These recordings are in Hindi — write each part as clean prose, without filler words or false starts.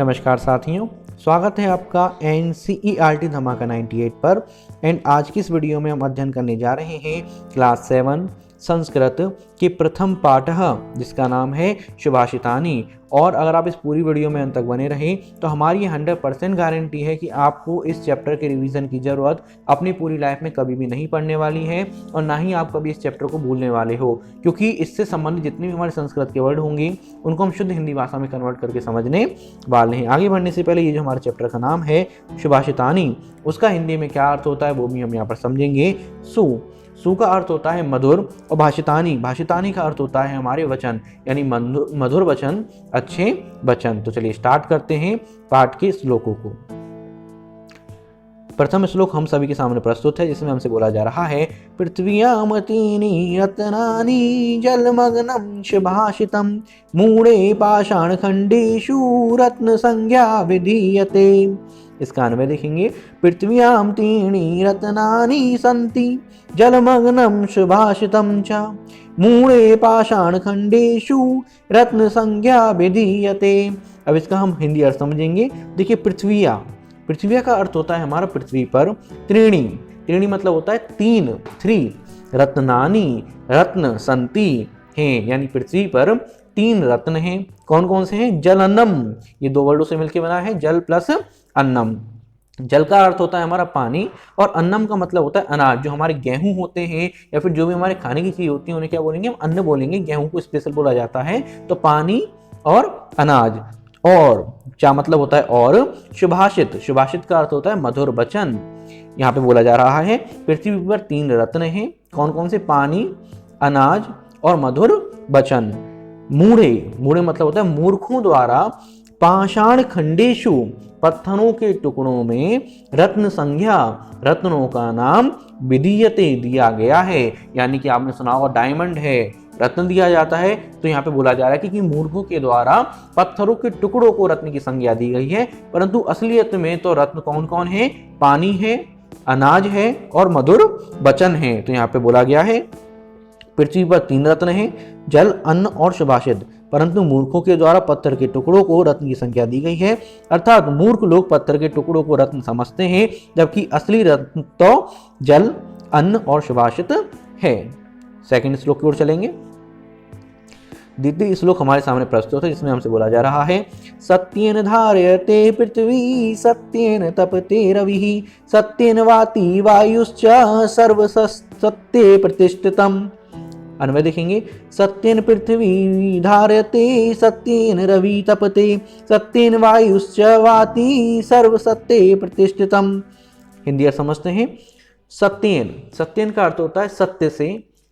नमस्कार साथियों, स्वागत है आपका NCERT धमाका 98 पर। एंड आज की इस वीडियो में हम अध्ययन करने जा रहे हैं क्लास 7 संस्कृत के प्रथम पाठ जिसका नाम है सुभाषितानी। और अगर आप इस पूरी वीडियो में अंत तक बने रहें तो हमारी 100% गारंटी है कि आपको इस चैप्टर के रिवीजन की ज़रूरत अपनी पूरी लाइफ में कभी भी नहीं पड़ने वाली है और ना ही आप कभी इस चैप्टर को भूलने वाले हो, क्योंकि इससे संबंधित जितने भी हमारे संस्कृत के वर्ड होंगे उनको हम शुद्ध हिंदी भाषा में कन्वर्ट करके समझने वाले हैं। आगे बढ़ने से पहले ये जो हमारे चैप्टर का नाम है सुभाषितानी, उसका हिंदी में क्या अर्थ होता है वो भी हम यहाँ पर समझेंगे। सु का अर्थ होता है मधुर और भाषितानी का अर्थ होता है हमारे वचन, यानी मधुर वचन, अच्छे वचन। तो चलिए स्टार्ट करते हैं पाठ के श्लोकों को। प्रथम श्लोक हम सभी के सामने प्रस्तुत है, जिसमें हमसे बोला जा रहा है पृथ्व्यामतीनि रत्नानि जलमग्नं सुभाषितं मूढे पाषाण खंडेषु रत्न संज्ञा विधीयते। इसका अन्वय देखेंगे, पृथ्व्याम त्रीणि रत्नानि सन्ति जलमग्नं सुभाषितं च मूढे पाषाण खंडेषु रत्न संज्ञा विधीयते। अब इसका हम हिंदी अर्थ समझेंगे। देखिए, पृथ्वी का अर्थ होता है हमारा पृथ्वी पर। त्रीणी मतलब होता है तीन, 3। रत्नानि रत्न संति हैं, यानी पृथ्वी पर 3 रत्न हैं। कौन कौन से हैं? जल अन्नम, ये 2 वर्डों से मिलकर बना है, जल प्लस अन्नम। जल का अर्थ होता है हमारा पानी और अन्नम का मतलब होता है अनाज। जो हमारे गेहूं होते हैं या फिर जो भी हमारे खाने की चीज होती है उन्हें क्या बोलेंगे? हम अन्न बोलेंगे। गेहूं को स्पेशल बोला जाता है। तो पानी और अनाज। और क्या मतलब होता है? और सुभाषित का अर्थ होता है मधुर वचन। यहाँ पे बोला जा रहा है पृथ्वी पर 3 रत्न हैं। कौन कौन से? पानी, अनाज और मधुर वचन। मूढ़े मतलब होता है मूर्खों द्वारा पाषाण खंडेशु, पत्थरों के टुकड़ों में रत्न संज्ञा, रत्नों का नाम विधीयते दिया गया है। यानी कि आपने सुना होगा डायमंड है, रत्न दिया जाता है। तो यहाँ पे बोला जा रहा है कि मूर्खों के द्वारा पत्थरों के टुकड़ों को रत्न की संज्ञा दी गई है, परंतु असलियत में तो रत्न कौन कौन है? पानी है, अनाज है और मधुर वचन है। तो यहाँ पे बोला गया है पृथ्वी पर 3 रत्न हैं, जल, अन्न और सुभाषित, परंतु मूर्खों के द्वारा पत्थर के टुकड़ों को रत्न की संख्या दी गई है। अर्थात मूर्ख लोग पत्थर के टुकड़ों को रत्न समझते हैं, जबकि असली रत्न तो जल, अन्न और सुभाषित है। सेकंड श्लोक की ओर चलेंगे। द्वितीय श्लोक हमारे सामने प्रस्तुत है, जिसमें हमसे बोला जा रहा है सत्येन धार्यते पृथ्वी सत्येन तपते रविः सत्येन वाति वायुश्च सर्वसत्ये प्रतिष्ठितम्। अन्वय देखेंगे, सत्येन पृथ्वी धार्यते सत्येन रवि तपते सत्येन वायुश्च वाति सर्वसत्ये प्रतिष्ठितम्। हिंदी अर्थ समझते हैं। सत्येन का अर्थ होता है सत्य से,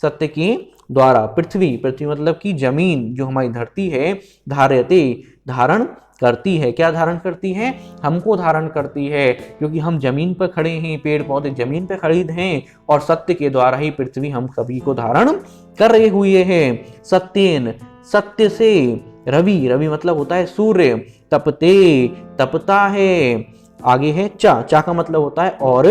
सत्य के द्वारा। पृथ्वी मतलब कि जमीन, जो हमारी धरती है, धार्यते धारण करती है। क्या धारण करती है? हमको धारण करती है, क्योंकि हम जमीन पर खड़े हैं, पेड़ पौधे जमीन पर खड़े हैं और सत्य के द्वारा ही पृथ्वी हम सभी को धारण कर रहे हुए हैं। सत्येन, सत्य से। रवि मतलब होता है सूर्य। तपते, तपता है। आगे है चा का मतलब होता है और।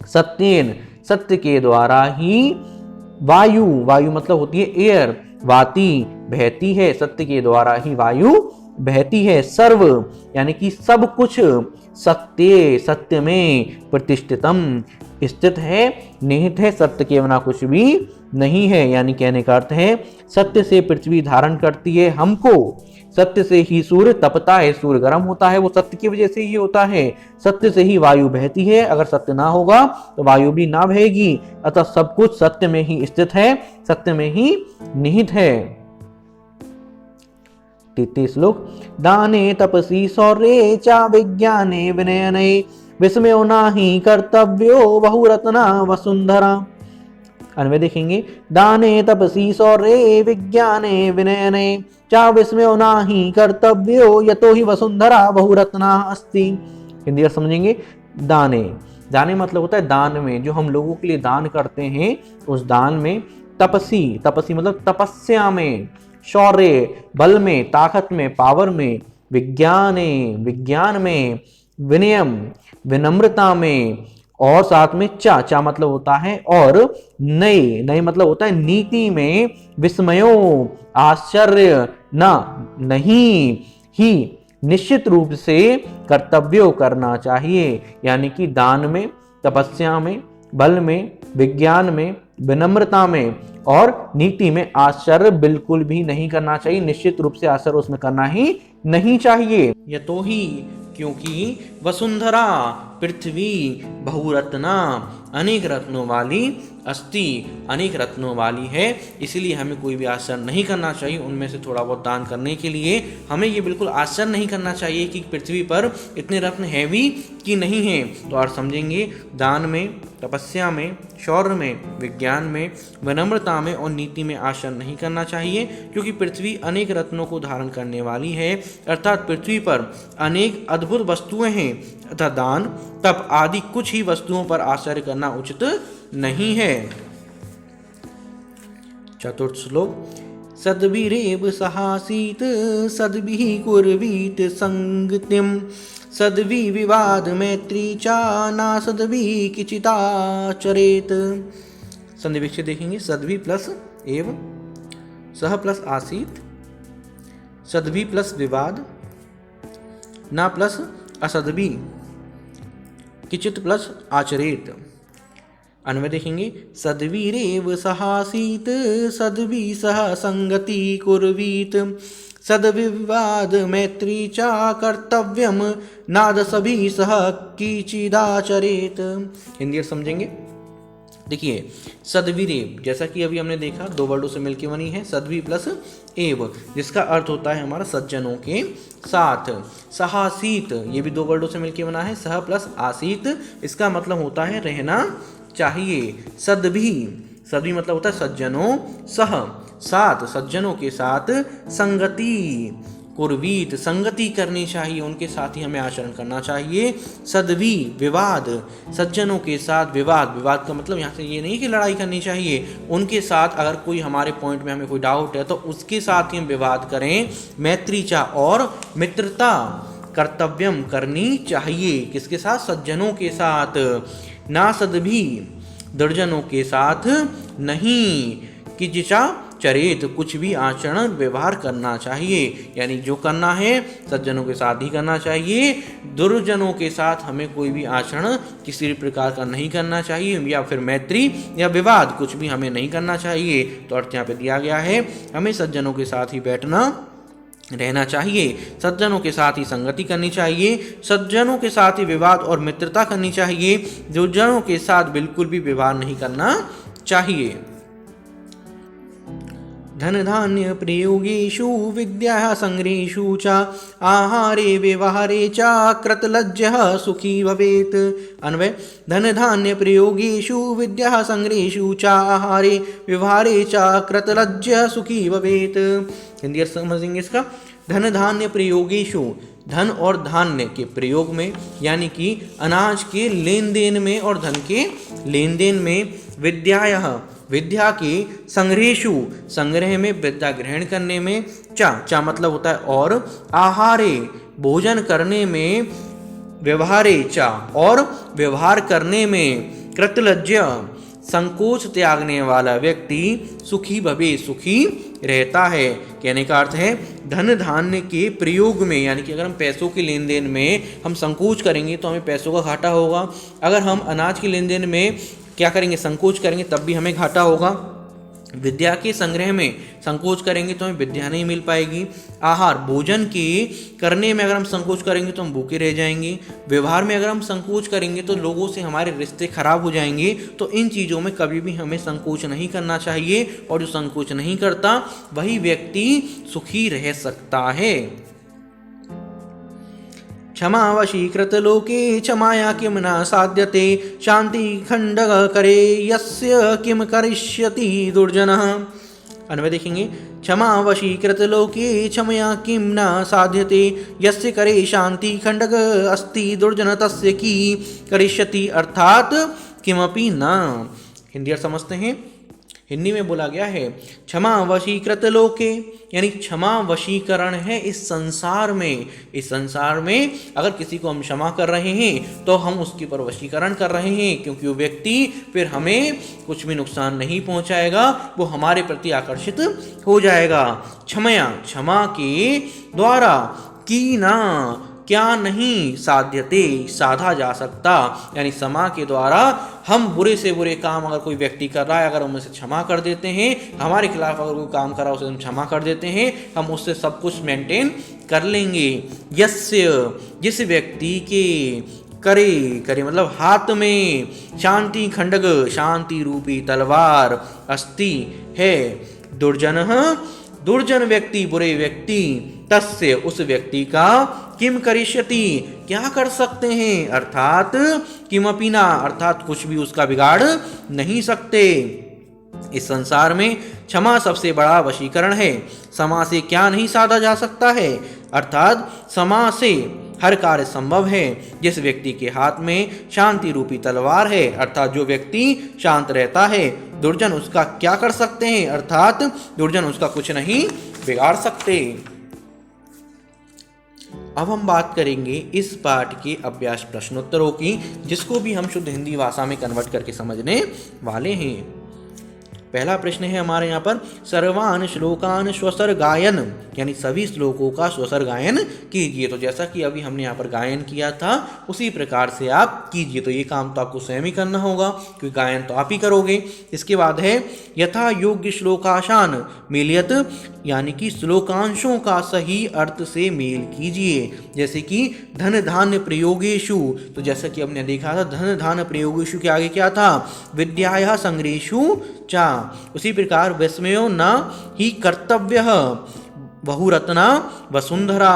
सत्येन, सत्य के द्वारा ही। वायु मतलब होती है एयर। वाति, बहती है, सत्य के द्वारा ही वायु बहती है। सर्व यानी कि सब कुछ। सत्य में। प्रतिष्ठितम, स्थित है, निहित है, सत्य के बिना कुछ भी नहीं है। यानी कहने का अर्थ है सत्य से पृथ्वी धारण करती है हमको, सत्य से ही सूर्य तपता है, सूर्य गर्म होता है, वो सत्य की वजह से ही होता है। सत्य से ही वायु बहती है, अगर सत्य ना होगा तो वायु भी ना बहेगी। अतः सब कुछ सत्य में ही स्थित है, सत्य में ही निहित है। तृतीय श्लोक, दाने तपसी शौर्ये च विज्ञाने विनयने विस्मयो नाहि कर्तव्यो बहुरत्ना वसुंधरा। अन्वय देखेंगे, दाने तपसी शौर्ये विज्ञाने विनयने च विस्मयो नाहि कर्तव्यो यतो ही वसुंधरा बहुरत्ना अस्ति। हिंदी अर्थ समझेंगे। दाने मतलब होता है दान में, जो हम लोगों के लिए दान करते हैं उस दान में। तपसी मतलब तपस्या में। शौर्य, बल में, ताकत में, पावर में। विज्ञान में। विनयम, विनम्रता में। और साथ में चा मतलब होता है और। नए मतलब होता है नीति में। विस्मयो, आश्चर्य, नहीं ही निश्चित रूप से कर्तव्यों करना चाहिए, यानी कि दान में, तपस्या में, बल में, विज्ञान में, विनम्रता में और नीति में आश्चर्य बिल्कुल भी नहीं करना चाहिए। निश्चित रूप से आश्चर्य उसमें करना ही नहीं चाहिए। यतो ही, क्योंकि वसुंधरा पृथ्वी बहुरत्ना अनेक रत्नों वाली अस्ति, अनेक रत्नों वाली है, इसलिए हमें कोई भी आश्चर्य नहीं करना चाहिए। उनमें से थोड़ा बहुत दान करने के लिए हमें ये बिल्कुल आश्चर्य नहीं करना चाहिए कि पृथ्वी पर इतने रत्न हैं भी कि नहीं हैं। तो और समझेंगे, दान में, तपस्या में, शौर्य में, विज्ञान में, विनम्रता में और नीति में आश्चर्य नहीं करना चाहिए, क्योंकि पृथ्वी अनेक रत्नों को धारण करने वाली है, अर्थात पृथ्वी पर अनेक अद्भुत वस्तुएं हैं तथा दान, तप आदि कुछ ही वस्तुओं पर आश्चर्य करना उचित नहीं है। चतुर्थ श्लोक। सद्भिरेव सहासीत सद्भिः कुर्वीत संगतिम सद्भि विवाद मैत्री चा ना सद्भि किचिताचरेत। संधि विच्छेद देखेंगे, सद्भि प्लस एव, सह प्लस आसीत, सद्भि प्लस विवाद, ना प्लस असद्भि, किचित प्लस आचरेत। अन्वय देखेंगे, सद्भिरेव सहासीत सद्भि सह संगति कुर्वीत सद्विवाद मैत्री चा कर्तव्यम नाद सभी सह किचिदाचरेत। हिंदी समझेंगे। देखिए, सद्भिरेव, जैसा कि अभी हमने देखा, दो वर्डों से मिलकर बनी है, सद्भि प्लस एव, जिसका अर्थ होता है हमारा सज्जनों के साथ। सहासीत, ये भी दो वर्डों से मिलकर बना है, सह प्लस आसीत, इसका मतलब होता है रहना चाहिए। सद्भि, सद्भि मतलब होता है सज्जनों, सह साथ, सज्जनों के साथ, संगति कुर्वीत, संगति करनी चाहिए, उनके साथ ही हमें आचरण करना चाहिए। सद्भि विवाद, सज्जनों के साथ विवाद, विवाद का मतलब यहाँ से ये नहीं कि लड़ाई करनी चाहिए, उनके साथ अगर कोई हमारे पॉइंट में हमें कोई डाउट है तो उसके साथ ही हम विवाद करें। मैत्री चा, और मित्रता, कर्तव्यम करनी चाहिए, किसके साथ? सज्जनों के साथ। ना सद्भि, दुर्जनों के साथ नहीं। किचिचा चरित, कुछ भी आचरण व्यवहार करना चाहिए, यानी जो करना है सज्जनों के साथ ही करना चाहिए, दुर्जनों के साथ हमें कोई भी आचरण किसी भी प्रकार का नहीं करना चाहिए, या फिर मैत्री या विवाद कुछ भी हमें नहीं करना चाहिए। तो अर्थ यहाँ पे दिया गया है, हमें सज्जनों के साथ ही बैठना रहना चाहिए, सज्जनों के साथ ही संगति करनी चाहिए, सज्जनों के साथ ही विवाद और मित्रता करनी चाहिए, दुर्जनों के साथ बिल्कुल भी व्यवहार नहीं करना चाहिए। धन धान्य प्रयोगेषु विद्या संग्रहेषु च आहारे व्यवहारे च कृतलज्जः सुखी भवेत्। अन्वय, धन धान्य प्रयोगेषु विद्या संग्रहेषु च आहारे व्यवहारे च कृतलज्जः सुखी भवेत्। हिंदी अर्थ समझेंगे इसका। धन धान्य प्रयोगेषु, धन और धान्य के प्रयोग में, यानी कि अनाज के लेन देन में और धन के लेन देन में, विद्यायः, विद्या के, संग्रहेषु, संग्रह में, विद्या ग्रहण करने में, चा मतलब होता है और, आहारे, भोजन करने में, व्यवहारे चा, और व्यवहार करने में, कृतलज्ज, संकोच त्यागने वाला व्यक्ति, सुखी भवे, सुखी रहता है। कहने का अर्थ है, धन धान्य के प्रयोग में, यानी कि अगर हम पैसों के लेन देन में हम संकोच करेंगे तो हमें पैसों का घाटा होगा, अगर हम अनाज के लेन देन में क्या करेंगे, संकोच करेंगे, तब भी हमें घाटा होगा। विद्या के संग्रह में संकोच करेंगे तो हमें विद्या नहीं मिल पाएगी। आहार, भोजन के करने में अगर हम संकोच करेंगे तो हम भूखे रह जाएंगे। व्यवहार में अगर हम संकोच करेंगे तो लोगों से हमारे रिश्ते खराब हो जाएंगे। तो इन चीज़ों में कभी भी हमें संकोच नहीं करना चाहिए, और जो संकोच नहीं करता वही व्यक्ति सुखी रह सकता है। क्षमा वशीकृत लोके क्षमाया किम न साध्यते शांति खंडक करे यस्य किम करिष्यति दुर्जनः। अन्वय देखेंगे, क्षमा वशीकृत लोके क्षमया किम न साध्यते यस्य करे शांति खंडक अस्ति दुर्जन तस्य की करिष्यति, अर्थात किमपि न। हिंदी अर्थ समझते हैं। हिंदी में बोला गया है, क्षमा वशीकृत लोके, यानी क्षमा वशीकरण है इस संसार में। इस संसार में अगर किसी को हम क्षमा कर रहे हैं तो हम उसके पर वशीकरण कर रहे हैं, क्योंकि वो व्यक्ति फिर हमें कुछ भी नुकसान नहीं पहुंचाएगा, वो हमारे प्रति आकर्षित हो जाएगा। क्षमया, क्षमा के द्वारा, की ना, क्या नहीं, साध्यते, साधा जा सकता। यानी समा के द्वारा हम बुरे से बुरे काम अगर कोई व्यक्ति कर रहा है, अगर हम उसे क्षमा कर देते हैं, हमारे खिलाफ अगर कोई काम कर रहा है उसे हम क्षमा कर देते हैं, हम उससे सब कुछ मेंटेन कर लेंगे। यस्य, जिस व्यक्ति के करे, करे मतलब हाथ में शांति खंडग, शांति रूपी तलवार अस्ति है, दुर्जन, दुर्जन व्यक्ति, बुरे व्यक्ति, तस्य, उस व्यक्ति का, किम करिष्यति, क्या कर सकते हैं, अर्थात किमपि ना, अर्थात कुछ भी उसका बिगाड़ नहीं सकते। इस संसार में क्षमा सबसे बड़ा वशीकरण है। समा से क्या नहीं साधा जा सकता है, अर्थात समा से हर कार्य संभव है। जिस व्यक्ति के हाथ में शांति रूपी तलवार है, अर्थात जो व्यक्ति शांत रहता है, दुर्जन उसका क्या कर सकते हैं, अर्थात दुर्जन उसका कुछ नहीं बिगाड़ सकते। अब हम बात करेंगे इस पाठ के अभ्यास प्रश्नोत्तरों की, जिसको भी हम शुद्ध हिंदी भाषा में कन्वर्ट करके समझने वाले हैं। पहला प्रश्न है हमारे यहाँ पर, सर्वान श्लोकान स्वसर गायन, यानी सभी श्लोकों का स्वसर गायन कीजिए। तो जैसा कि अभी हमने यहाँ पर गायन किया था, उसी प्रकार से आप कीजिए। तो ये काम तो आपको स्वयं ही करना होगा, क्योंकि गायन तो आप ही करोगे। इसके बाद है, यथा योग्य श्लोकाशान मेलियत, यानी कि श्लोकांशों का सही अर्थ से मेल कीजिए। जैसे कि धन धान्य प्रयोगेशु, तो जैसा कि हमने देखा था, धन धान्य प्रयोगेशु के आगे क्या था, विद्याया संग्रेशु चा। उसी प्रकार विस्मयो न ही कर्तव्य बहुरत्ना वसुंधरा,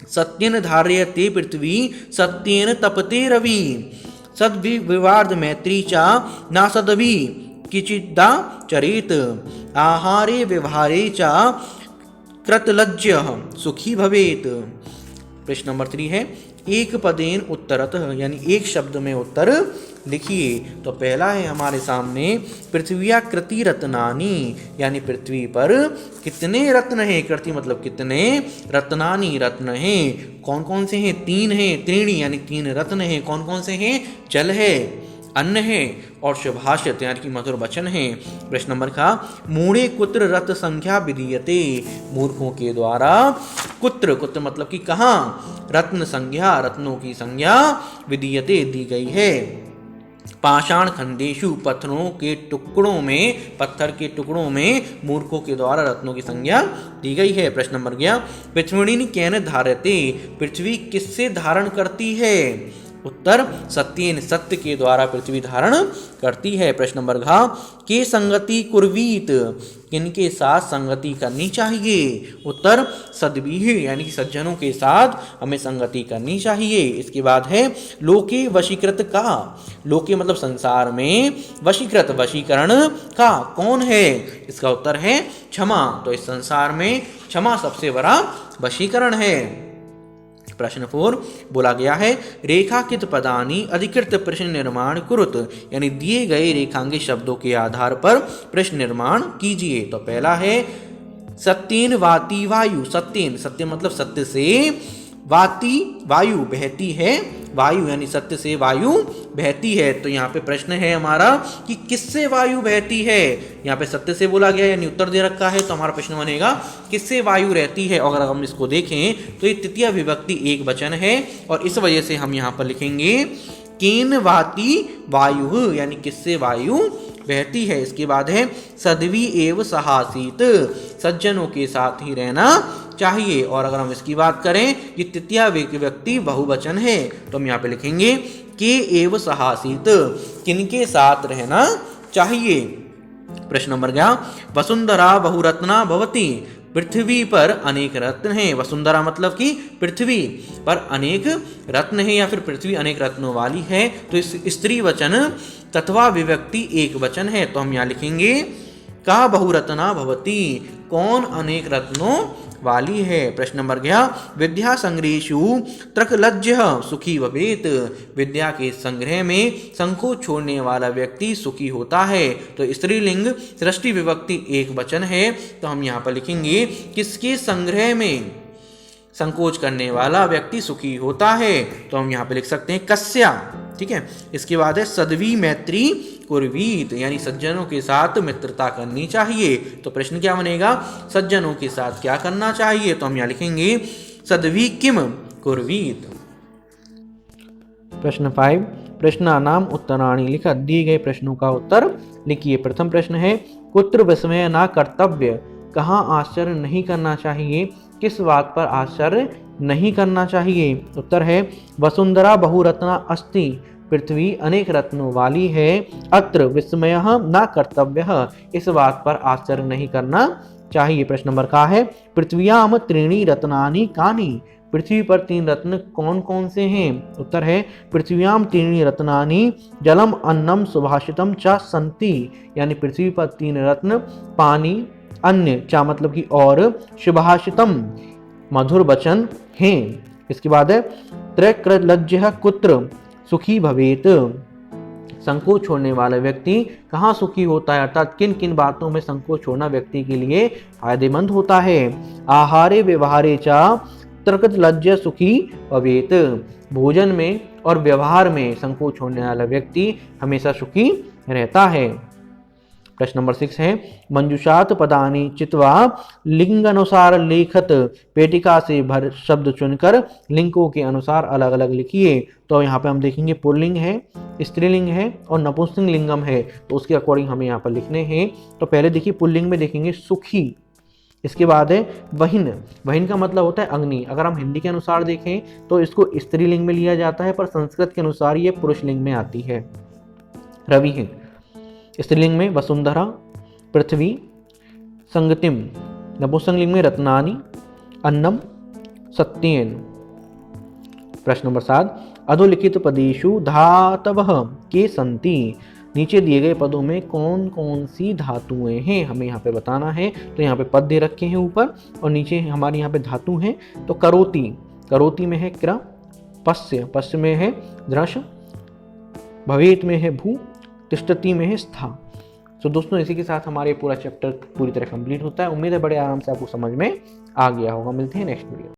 सत्येन धार्यते पृथ्वी सत्येन तपते रवि, सद्विवाद मैत्री चा ना सदभि किचिदा चरित, आहारे व्यवहारे चा कृतलज्ज सुखी भवेत। प्रश्न नंबर 3 है, एक पदेन उत्तरतः, यानी एक शब्द में उत्तर लिखिए। तो पहला है हमारे सामने, पृथ्व्या कृति रत्नानी, यानी पृथ्वी पर कितने रत्न हैं, कृति मतलब कितने, रत्नानी रत्न हैं, कौन कौन से हैं, 3 हैं, त्रीणी यानी 3 रत्न हैं, कौन कौन से हैं, जल है, अन्न है और शुभाषित यानी कि मधुर वचन है। प्रश्न नंबर का, मूढ़े कुत्र रत संख्या विधीयते, मूर्खों के द्वारा कुत्र, कुत्र मतलब कि कहाँ, रत्न संज्ञा, रत्नों की संज्ञा, विधीयते दी गई है। पाषाण खंडेशु, पत्थरों के टुकड़ों में, पत्थर के टुकड़ों में मूर्खों के द्वारा रत्नों की संज्ञा दी गई है। प्रश्न नंबर 11, पृथ्वी केन धारयते, पृथ्वी किससे धारण करती है, उत्तर सत्येन, सत्य के द्वारा पृथ्वी धारण करती है। प्रश्न नंबर घ, के संगति कुर्वीत, किनके साथ संगति करनी चाहिए, उत्तर सद्भिः, यानी कि सज्जनों के साथ हमें संगति करनी चाहिए। इसके बाद है, लोके वशीकृत का, लोके मतलब संसार में, वशीकृत वशीकरण का कौन है, इसका उत्तर है क्षमा। तो इस संसार में क्षमा सबसे बड़ा वशीकरण है। प्रश्न 4 बोला गया है, रेखांकित पदानी अधिकृत प्रश्न निर्माण कुरुत, यानी दिए गए रेखांकित शब्दों के आधार पर प्रश्न निर्माण कीजिए। तो पहला है, सत्येन वाति वायु, सत्येन, सत्य मतलब सत्य से, वाति वायु बहती है, वायु यानी सत्य से वायु बहती है। तो यहाँ पे प्रश्न है हमारा कि किससे वायु बहती है, यहाँ पे सत्य से बोला गया यानी उत्तर दे रखा है, तो हमारा प्रश्न बनेगा किससे वायु रहती है। अगर हम इसको देखें तो ये तृतीय विभक्ति एक वचन है, और इस वजह से हम यहाँ पर लिखेंगे केन वाति वायु, यानी किससे वायु बहती है। इसके बाद है, सद्वी एव सहासीत, सज्जनों के साथ ही रहना चाहिए। और अगर हम इसकी बात करें, ये तृतीय व्यक्ति बहुवचन है, तो हम यहाँ पे लिखेंगे के एव सहासीत, किनके साथ रहना चाहिए। प्रश्न नंबर 11, वसुंधरा बहुरत्ना भवति, पृथ्वी पर अनेक रत्न हैं, वसुंधरा मतलब कि पृथ्वी पर अनेक रत्न हैं, या फिर पृथ्वी अनेक रत्नों वाली है। तो इस स्त्री वचन तत्वा विभक्ति एक वचन है, तो हम यहाँ लिखेंगे का बहुरत्ना भवति, कौन अनेक रत्नों वाली है। प्रश्न नंबर 11, विद्या संग्रहेषु त्रकलज्ज सुखी भवेत, विद्या के संग्रह में संकोच छोड़ने वाला व्यक्ति सुखी होता है। तो स्त्रीलिंग सृष्टि विभक्ति एक वचन है, तो हम यहाँ पर लिखेंगे किसके संग्रह में संकोच करने वाला व्यक्ति सुखी होता है, तो हम यहाँ पे लिख सकते हैं कस्या, ठीक है। इसके बाद है, सद्वी मैत्री कुर्वीत, यानी सज्जनों के साथ मित्रता करनी चाहिए। तो प्रश्न क्या बनेगा, सज्जनों के साथ क्या करना चाहिए, तो हम यहाँ लिखेंगे सद्भि किम कुर्वीत। प्रश्न 5, प्रश्नानाम उत्तराणि लिखा। दिए गए प्रश्नों का उत्तर लिखिए। प्रथम प्रश्न है कुत्र विस्मय न कर्तव्य, कहाँ आश्चर्य नहीं करना चाहिए, किस बात पर आश्चर्य नहीं करना चाहिए। उत्तर है वसुंधरा बहुरत्ना अस्ति, पृथ्वी अनेक रत्नों वाली है। अत्र विस्मय न कर्तव्य, इस बात पर आश्चर्य नहीं करना चाहिए। प्रश्न नंबर का है पृथ्व्याम त्रीणि रत्नानि कानि, पृथ्वी पर 3 रत्न कौन कौन से हैं। उत्तर है पृथ्व्याम त्रीणि रत्नानि जलम अन्नम सुभाषितम च सन्ति, यानी पृथ्वी पर 3 रत्न पानी, अन्य चा मतलब कि और, सुभाषितम मधुर वचन हैं। इसके बाद है त्रैक्रलज्जः कुत्र सुखी भवेत, संकोच छोड़ने वाला व्यक्ति कहाँ सुखी होता है, अर्थात किन किन बातों में संकोच छोड़ना व्यक्ति के लिए फायदेमंद होता है। आहारे व्यवहारे चा त्रैक्रलज्ज सुखी भवेत, भोजन में और व्यवहार में संकोच छोड़ने वाला व्यक्ति हमेशा सुखी रहता है। प्रश्न नंबर 6 है मंजुषात पदानि चित्वा लिंग अनुसार लेखत, पेटिका से भर शब्द चुनकर लिंगों के अनुसार अलग अलग लिखिए। तो यहाँ पे हम देखेंगे पुल्लिंग है, स्त्रीलिंग है और नपुंसक लिंगम है, तो उसके अकॉर्डिंग हमें यहाँ पर लिखने हैं। तो पहले देखिए पुल्लिंग में देखेंगे सुखी, इसके बाद है वहिन, वहिन का मतलब होता है अग्नि। अगर हम हिंदी के अनुसार देखें तो इसको स्त्रीलिंग में लिया जाता है, पर संस्कृत के अनुसार ये पुरुष लिंग में आती है। रवि है, स्त्रीलिंग में वसुंधरा, पृथ्वी, संगतिम, नपुंसक लिंग में रत्नानि, अन्नम, सत्येन। प्रश्न नंबर 7 अधोलिखित पदेषु धातवः के सन्ति, नीचे दिए गए पदों में कौन कौन सी धातुएं हैं हमें यहाँ पे बताना है। तो यहाँ पे पद दे रखे हैं ऊपर और नीचे हमारे यहाँ पे धातु हैं। तो करोति, करोति में है क्र, पश्य, पश्य में है दृश, भवेत में है भू, तिष्ठति में है स्था। तो दोस्तों इसी के साथ हमारे पूरा चैप्टर पूरी तरह कंप्लीट होता है। उम्मीद है बड़े आराम से आपको समझ में आ गया होगा। मिलते हैं नेक्स्ट वीडियो।